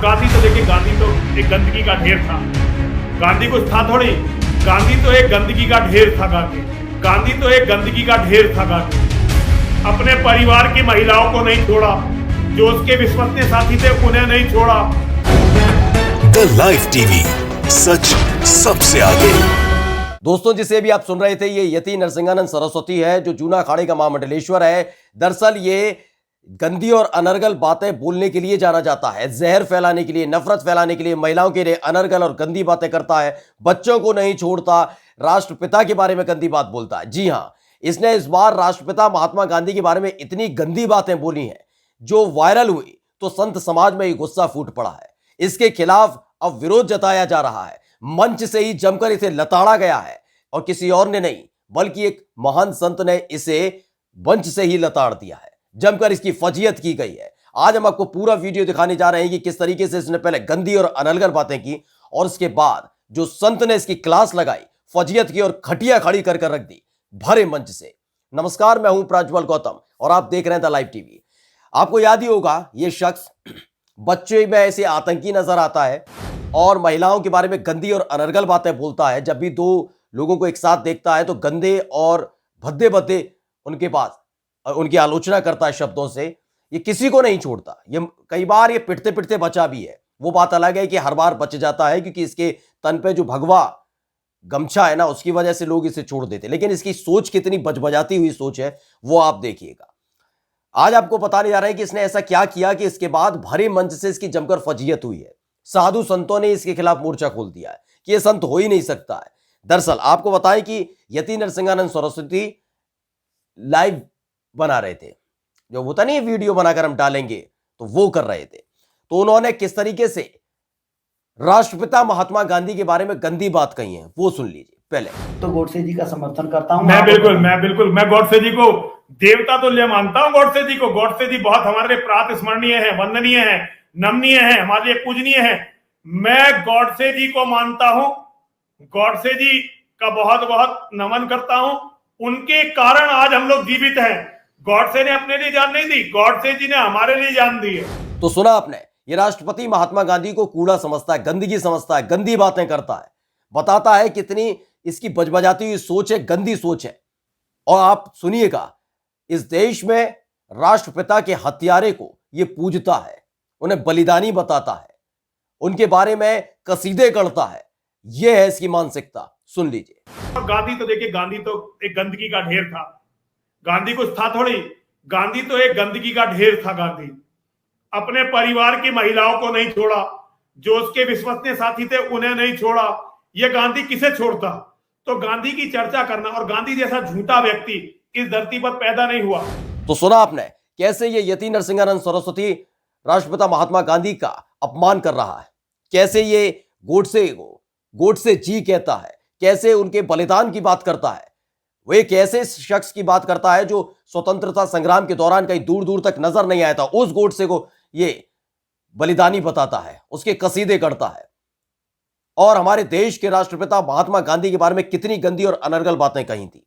गांधी तो देखिए, गांधी तो एक गंदगी का ढेर था। गांधी कुछ था थोड़ी, गांधी तो एक गंदगी का ढेर था। गांधी तो एक गंदगी का ढेर था। गांधी अपने परिवार की महिलाओं को नहीं छोड़ा, जो उसके विश्वसनीय साथी थे उन्हें नहीं छोड़ा। द लाइव टीवी, सच सबसे आगे। दोस्तों, जिसे भी आप सुन रहे थे, ये यति नरसिंहानंद सरस्वती है, जो जूना अखाड़े का महामंडलेश्वर है। दरअसल ये गंदी और अनर्गल बातें बोलने के लिए जाना जाता है, जहर फैलाने के लिए, नफरत फैलाने के लिए, महिलाओं के लिए अनर्गल और गंदी बातें करता है, बच्चों को नहीं छोड़ता, राष्ट्रपिता के बारे में गंदी बात बोलता है। जी हां, इसने इस बार राष्ट्रपिता महात्मा गांधी के बारे में इतनी गंदी बातें बोली हैं जो वायरल हुई तो संत समाज में ही गुस्सा फूट पड़ा है। इसके खिलाफ अब विरोध जताया जा रहा है। मंच से ही जमकर इसे लताड़ा गया है, और किसी और ने नहीं बल्कि एक महान संत ने इसे मंच से ही लताड़ दिया है। जमकर इसकी फजीयत की गई है। आज हम आपको पूरा वीडियो दिखाने जा रहे हैं कि किस तरीके से इसने पहले गंदी और अनर्गल बातें की और उसके बाद जो संत ने इसकी क्लास लगाई, फजीयत की और खटिया खड़ी कर रख दी भरे मंच से। नमस्कार, मैं हूं प्रज्वल गौतम और आप देख रहे हैं द लाइव टीवी। आपको याद ही होगा, यह शख्स बच्चे में ऐसे आतंकी नजर आता है और महिलाओं के बारे में गंदी और अनर्गल बातें बोलता है। जब भी दो लोगों को एक साथ देखता है तो गंदे और भद्दे भद्दे उनके पास उनकी आलोचना करता है शब्दों से। ये किसी को नहीं छोड़ता। ये कई बार ये पिटते पिटते बचा भी है। वो बात अलग है कि हर बार बच जाता है, क्योंकि इसके तन पे जो भगवा गमछा है ना, उसकी वजह से लोग इसे छोड़ देते। लेकिन इसकी सोच कितनी बजबजाती हुई सोच है, वो आप देखिएगा। आज आपको बताने जा रहे हैं कि इसने ऐसा क्या किया कि इसके बाद भरे मंच से इसकी जमकर फजीयत हुई है। साधु संतों ने इसके खिलाफ मोर्चा खोल दिया है कि यह संत हो ही नहीं सकता है। दरअसल आपको बताएं कि यति नरसिंहानंद सरस्वती लाइव बना रहे थे, जो होता नहीं वीडियो बनाकर हम डालेंगे, तो वो कर रहे थे। तो उन्होंने किस तरीके से राष्ट्रपिता महात्मा गांधी के बारे में गंदी बात कही है, वो सुन लीजिए पहले। तो गोडसे जी का समर्थन करता हूं। मैं बिल्कुल गोडसे जी को देवता तुल्य मानता हूं। गोडसे जी को, गोडसे जी बहुत हमारे लिए प्रात स्मरणीय है, वंदनीय है, नमनीय है, हमारे लिए पूजनीय है। मैं गोडसे जी को मानता हूं, गोडसे जी का बहुत बहुत नमन करता हूं। उनके कारण आज हम लोग जीवित हैं। गोडसे ने अपने लिए जान नहीं दी, गोडसे जी ने हमारे लिए जान दी है। तो सुना आपने, ये राष्ट्रपति महात्मा गांधी को कूड़ा समझता है, गंदगी समझता है, गंदी बातें करता है, बताता है कितनी इसकी बजबजाती हुई सोच है, गंदी सोच है। और आप सुनिएगा, इस देश में राष्ट्रपिता के हत्यारे को ये पूजता है, उन्हें बलिदानी बताता है, उनके बारे में कसीदे करता है। यह है इसकी मानसिकता। सुन लीजिए। गांधी तो देखिए, गांधी तो एक गंदगी का ढेर था। गांधी कुछ था थोड़ी, गांधी तो एक गंदगी का ढेर था। गांधी अपने परिवार की महिलाओं को नहीं छोड़ा, जो उसके विश्वसनीय साथी थे उन्हें नहीं छोड़ा। यह गांधी किसे छोड़ता? तो गांधी की चर्चा करना, और गांधी जैसा झूठा व्यक्ति इस धरती पर पैदा नहीं हुआ। तो सुना आपने कैसे ये यति नरसिंहानंद सरस्वती राष्ट्रपिता महात्मा गांधी का अपमान कर रहा है, कैसे ये गोडसे जी कहता है, कैसे उनके बलिदान की बात करता है। वो एक ऐसे शख्स की बात करता है जो स्वतंत्रता संग्राम के दौरान कहीं दूर दूर तक नजर नहीं आया था, उस गोडसे को ये बलिदानी बताता है, उसके कसीदे करता है। और हमारे देश के राष्ट्रपिता महात्मा गांधी के बारे में कितनी गंदी और अनर्गल बातें कही थी,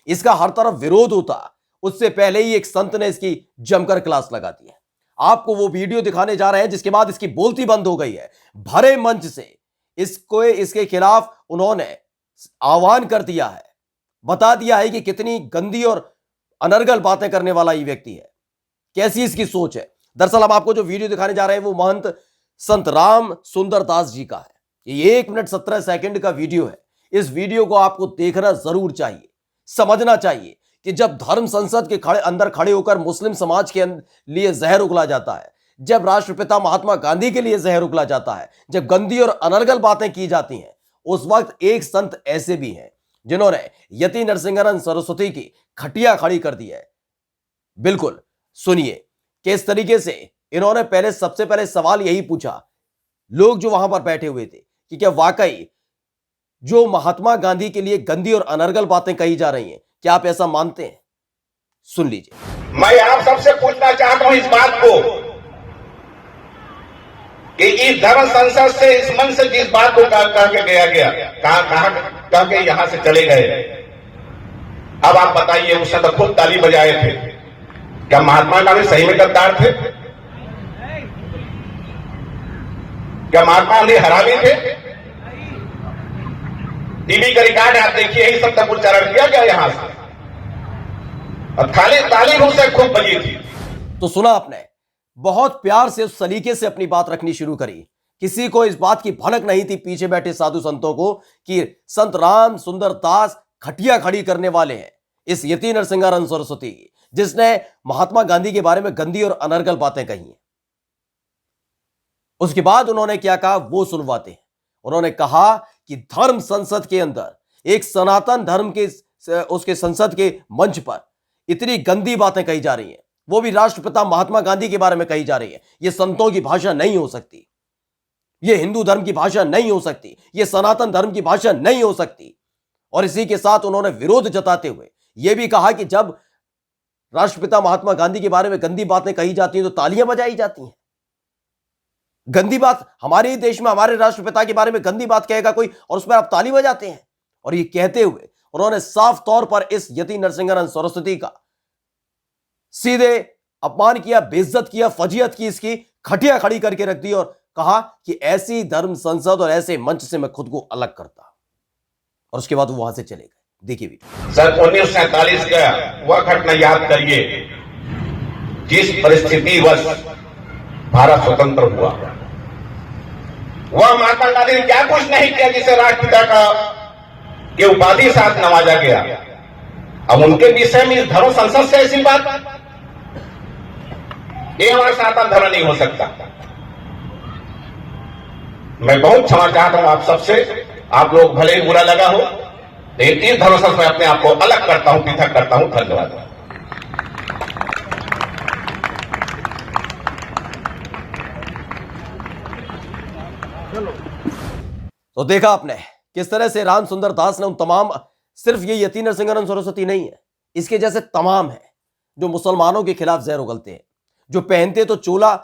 इसका हर तरफ विरोध होता। उससे पहले ही एक संत ने इसकी जमकर क्लास लगा दी है। आपको वो वीडियो दिखाने जा रहे हैं जिसके बाद इसकी बोलती बंद हो गई है। भरे मंच से इसके खिलाफ उन्होंने आह्वान कर दिया है, बता दिया है कि कितनी गंदी और अनर्गल बातें करने वाला ये व्यक्ति है, कैसी इसकी सोच है। दरअसल हम आपको जो वीडियो दिखाने जा रहे हैं वो महंत संत राम सुंदर दास जी का है। ये 1 मिनट 17 सेकंड का वीडियो है। इस वीडियो को आपको देखना जरूर चाहिए, समझना चाहिए कि जब धर्म संसद के अंदर खड़े होकर मुस्लिम समाज के लिए जहर उगला जाता है, जब राष्ट्रपिता महात्मा गांधी के लिए जहर उगला जाता है, जब गंदी और अनर्गल बातें की जाती हैं, उस वक्त एक संत ऐसे भी हैं जिन्होंने यति नरसिंहानंद सरस्वती की खटिया खड़ी कर दी है। बिल्कुल सुनिए किस तरीके से इन्होंने सबसे पहले सवाल यही पूछा, लोग जो वहां पर बैठे हुए थे, कि क्या वाकई जो महात्मा गांधी के लिए गंदी और अनर्गल बातें कही जा रही हैं, क्या आप ऐसा मानते हैं? सुन लीजिए। मैं आप सबसे पूछना चाहता हूं इस बात को कि इस धर्म संसद से, इस मन से जिस बात को कह के गया कह के यहां से चले गए, अब आप बताइए, उस समय खुद ताली बजाए थे, क्या महात्मा गांधी सही में गद्दार थे? क्या महात्मा गांधी हरामी थे? टीवी का रिकॉर्ड आप देखिए, यही सब तक उच्चारण किया गया यहां से, और खाली ताली से खूब बजी थी। तो सुना आपने, बहुत प्यार से उस सलीके से अपनी बात रखनी शुरू करी। किसी को इस बात की भनक नहीं थी पीछे बैठे साधु संतों को कि संत राम सुंदर दास खटिया खड़ी करने वाले हैं इस यति नरसिंहानंद सरस्वती, जिसने महात्मा गांधी के बारे में गंदी और अनर्गल बातें कही हैं। उसके बाद उन्होंने क्या कहा वो सुनवाते हैं। उन्होंने कहा कि धर्म संसद के अंदर एक सनातन धर्म के उसके संसद के मंच पर इतनी गंदी बातें कही जा रही हैं, वो भी राष्ट्रपिता महात्मा गांधी के बारे में कही जा रही है। यह संतों की भाषा नहीं हो सकती, यह हिंदू धर्म की भाषा नहीं हो सकती, यह सनातन धर्म की भाषा नहीं हो सकती। और इसी के साथ उन्होंने विरोध जताते हुए यह भी कहा कि जब राष्ट्रपिता महात्मा गांधी के बारे में गंदी बातें कही जाती हैं तो तालियां बजाई जाती हैं। गंदी बात हमारे ही देश में हमारे राष्ट्रपिता के बारे में गंदी बात कहेगा कोई और उस पर आप ताली बजाते हैं। और ये कहते हुए उन्होंने साफ तौर पर इस यति नरसिंहानंद सरस्वती का सीधे अपमान किया, बेइज्जत किया, फजीहत की, इसकी खटिया खड़ी करके रख दी और कहा कि ऐसी धर्म संसद और ऐसे मंच से मैं खुद को अलग करता। और उसके बाद वो वहां से चले गए। देखिए वीडियो। सर 1947 का वह घटना याद करिए जिस परिस्थिति वश भारत स्वतंत्र हुआ। वह महात्मा गांधी ने क्या कुछ नहीं किया जिसे राष्ट्रपिता का के उपाधि साथ नवाजा गया। अब उनके विषय में इस धर्म संसद से ऐसी बात, ये हमारा सनातन धर्म नहीं हो सकता। मैं बहुत क्षमा चाहता हूं आप सबसे, आप लोग भले ही बुरा लगा हो, लेकिन इस धर्म संसद में अपने आप को अलग करता हूं, पृथक करता हूं। धन्यवाद। तो देखा आपने किस तरह से राम सुंदर दास ने उन तमाम, सिर्फ ये यति नरसिंहानंद सरस्वती नहीं है, इसके जैसे तमाम हैं जो मुसलमानों के खिलाफ जहर उगलते हैं, जो पहनते तो चोला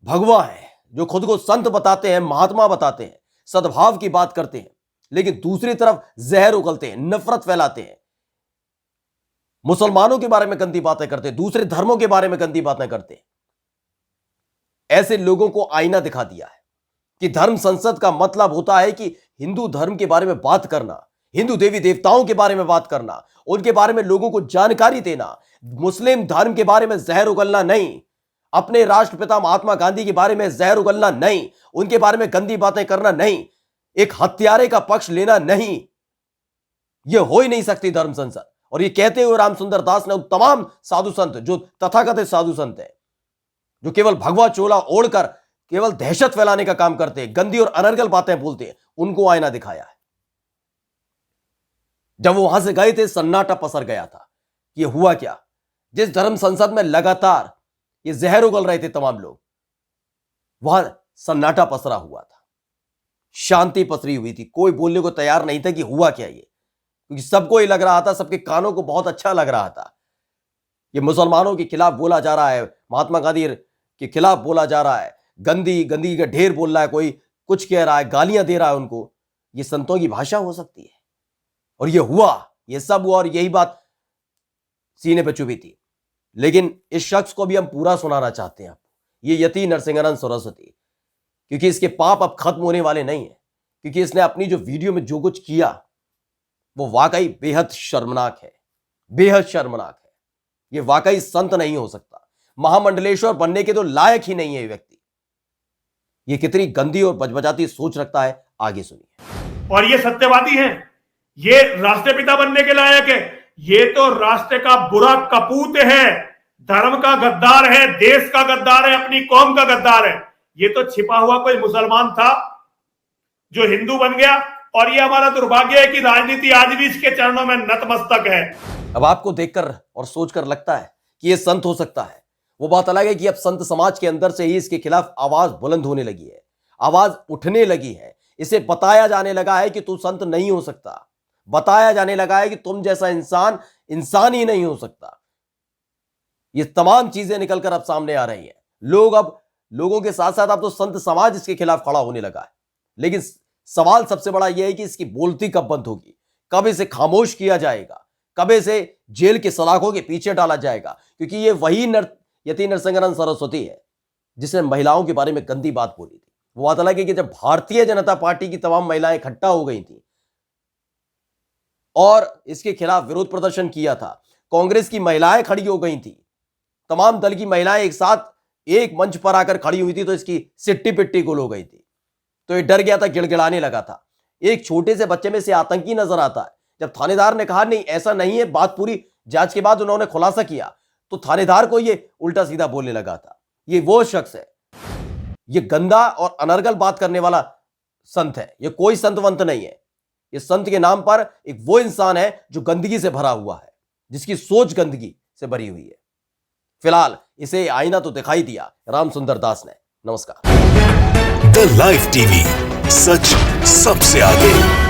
भगवा है, जो खुद को संत बताते हैं, महात्मा बताते हैं, सद्भाव की बात करते हैं, लेकिन दूसरी तरफ जहर उगलते हैं, नफरत फैलाते हैं, मुसलमानों के बारे में गंदी बातें करते हैं, दूसरे धर्मों के बारे में गंदी बातें करते हैं। ऐसे लोगों को आईना दिखा दिया है कि धर्म संसद का मतलब होता है कि हिंदू धर्म के बारे में बात करना, हिंदू देवी देवताओं के बारे में बात करना, उनके बारे में लोगों को जानकारी देना, मुस्लिम धर्म के बारे में जहर उगलना नहीं, अपने राष्ट्रपिता महात्मा गांधी के बारे में जहर उगलना नहीं, उनके बारे में गंदी बातें करना नहीं, एक हत्यारे का पक्ष लेना नहीं। यह हो ही नहीं सकती धर्म संसद। और ये कहते हुए राम सुंदर दास ने उन तमाम साधु संत जो तथाकथित साधु संत है, जो केवल भगवा चोला ओढ़कर केवल दहशत फैलाने का काम करते हैं, गंदी और अनर्गल बातें बोलते हैं, उनको आईना दिखाया है। जब वो वहां से गए थे सन्नाटा पसर गया था। ये हुआ क्या? जिस धर्म संसद में लगातार ये जहर उगल रहे थे तमाम लोग, वहां सन्नाटा पसरा हुआ था, शांति पसरी हुई थी, कोई बोलने को तैयार नहीं था कि हुआ क्या ये, क्योंकि सबको ये लग रहा था, सबके कानों को बहुत अच्छा लग रहा था, ये मुसलमानों के खिलाफ बोला जा रहा है, महात्मा गांधी के खिलाफ बोला जा रहा है, गंदगी का ढेर बोल रहा है, कोई कुछ कह रहा है, गालियां दे रहा है उनको। ये संतों की भाषा हो सकती है? और ये हुआ, ये सब हुआ, और यही बात सीने पे चुभी थी। लेकिन इस शख्स को भी हम पूरा सुनाना चाहते हैं आपको, ये यति नरसिंहानंद सरस्वती, क्योंकि इसके पाप अब खत्म होने वाले नहीं है, क्योंकि इसने अपनी जो वीडियो में जो कुछ किया वो वाकई बेहद शर्मनाक है, बेहद शर्मनाक है। ये वाकई संत नहीं हो सकता, महामंडलेश्वर बनने के तो लायक ही नहीं है ये व्यक्ति। ये कितनी गंदी और बजबजाती सोच रखता है, आगे सुनिए। और ये सत्यवादी हैं, ये राष्ट्रपिता बनने के लायक है, ये तो राष्ट्र का बुरा कपूत है, धर्म का गद्दार है, देश का गद्दार है, अपनी कौम का गद्दार है। ये तो छिपा हुआ कोई मुसलमान था जो हिंदू बन गया, और ये हमारा दुर्भाग्य है कि राजनीति आज भी इसके चरणों में नतमस्तक है। अब आपको देखकर और सोचकर लगता है कि ये संत हो सकता है, वो बात अलग है कि अब संत समाज के अंदर से ही इसके खिलाफ आवाज बुलंद होने लगी है, आवाज उठने लगी है, इसे बताया जाने लगा है कि तू संत नहीं हो सकता, बताया जाने लगा है कि तुम जैसा इंसान ही नहीं हो सकता। ये तमाम चीजें निकलकर अब सामने आ रही हैं। लोगों के साथ साथ अब तो संत समाज इसके खिलाफ खड़ा होने लगा है। लेकिन सवाल सबसे बड़ा यह है कि इसकी बोलती कब बंद होगी, कब इसे खामोश किया जाएगा, कब इसे जेल के सलाखों के पीछे डाला जाएगा, क्योंकि ये वही यति नरसिंहानंद सरस्वती है जिसने महिलाओं के बारे में गंदी बात बोली थी, वो बात अलग है कि जब भारतीय जनता पार्टी की तमाम महिलाएं इकट्ठा हो गई थी और इसके खिलाफ विरोध प्रदर्शन किया था, कांग्रेस की महिलाएं खड़ी हो गई थी, तमाम दल की महिलाएं एक साथ एक मंच पर आकर खड़ी हुई थी, तो इसकी सिट्टी पिट्टी गुल हो गई थी। तो ये डर गया था, गिड़गिड़ाने लगा था। एक छोटे से बच्चे में से आतंकी नजर आता है। जब थानेदार ने कहा नहीं ऐसा नहीं है, बात पूरी जांच के बाद उन्होंने खुलासा किया, तो थानेदार को ये उल्टा सीधा बोलने लगा था। ये वो शख्स है, ये गंदा और अनर्गल बात करने वाला संत है। ये कोई संत वंत नहीं है। ये संत के नाम पर एक वो इंसान है जो गंदगी से भरा हुआ है, जिसकी सोच गंदगी से भरी हुई है। फिलहाल इसे आईना तो दिखाई दिया राम सुंदर दास ने। नमस्कार। द लाइव टीवी, सच सबसे आगे।